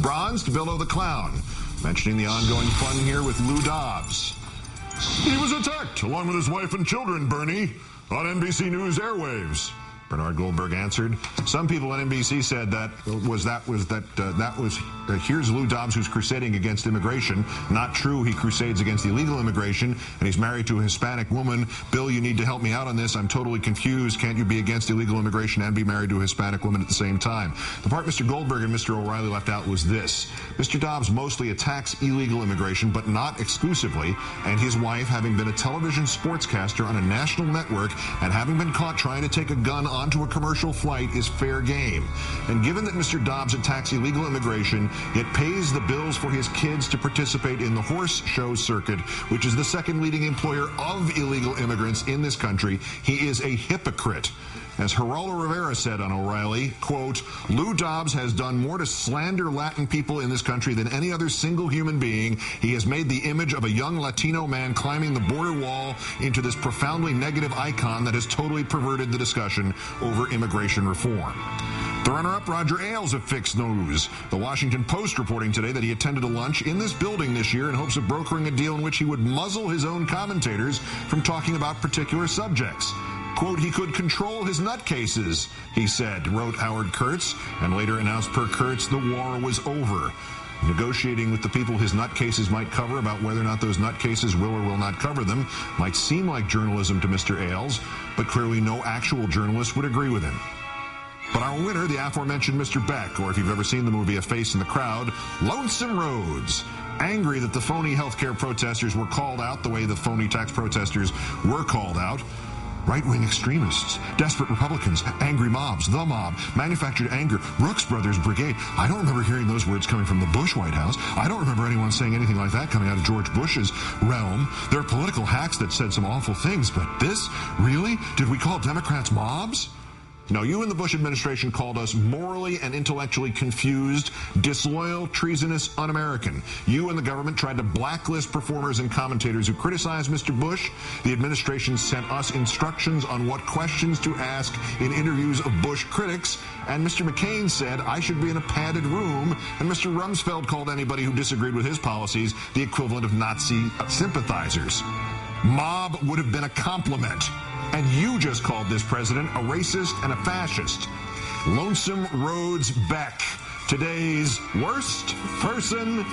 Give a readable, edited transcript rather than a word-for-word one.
Bronzed, Billo the Clown, mentioning the ongoing fun here with Lou Dobbs. He was attacked, along with his wife and children, Bernie, on NBC News airwaves. Bernard Goldberg answered. Some people on NBC said here's Lou Dobbs who's crusading against immigration. Not true. He crusades against illegal immigration, and he's married to a Hispanic woman. Bill, you need to help me out on this. I'm totally confused. Can't you be against illegal immigration and be married to a Hispanic woman at the same time? The part Mr. Goldberg and Mr. O'Reilly left out was this. Mr. Dobbs mostly attacks illegal immigration, but not exclusively, and his wife, having been a television sportscaster on a national network and having been caught trying to take a gun onto a commercial flight, is fair game. And given that Mr. Dobbs attacks illegal immigration, yet pays the bills for his kids to participate in the horse show circuit, which is the second leading employer of illegal immigrants in this country, he is a hypocrite. As Geraldo Rivera said on O'Reilly, quote, Lou Dobbs has done more to slander Latin people in this country than any other single human being. He has made the image of a young Latino man climbing the border wall into this profoundly negative icon that has totally perverted the discussion over immigration reform. The runner-up, Roger Ailes of Fixed News. The Washington Post reporting today that he attended a lunch in this building this year in hopes of brokering a deal in which he would muzzle his own commentators from talking about particular subjects. Quote, he could control his nutcases, he said, wrote Howard Kurtz, and later announced per Kurtz the war was over. Negotiating with the people his nutcases might cover about whether or not those nutcases will or will not cover them might seem like journalism to Mr. Ailes, but clearly no actual journalist would agree with him. But our winner, the aforementioned Mr. Beck, or if you've ever seen the movie A Face in the Crowd, Lonesome Rhodes. Angry that the phony healthcare protesters were called out the way the phony tax protesters were called out. Right-wing extremists, desperate Republicans, angry mobs, the mob, manufactured anger, Brooks Brothers Brigade. I don't remember hearing those words coming from the Bush White House. I don't remember anyone saying anything like that coming out of George Bush's realm. There are political hacks that said some awful things, but this? Really? Did we call Democrats mobs? No, you and the Bush administration called us morally and intellectually confused, disloyal, treasonous, un-American. You and the government tried to blacklist performers and commentators who criticized Mr. Bush. The administration sent us instructions on what questions to ask in interviews of Bush critics. And Mr. McCain said I should be in a padded room. And Mr. Rumsfeld called anybody who disagreed with his policies the equivalent of Nazi sympathizers. Mob would have been a compliment. And you just called this president a racist and a fascist. Lonesome Rhodes Beck, today's worst person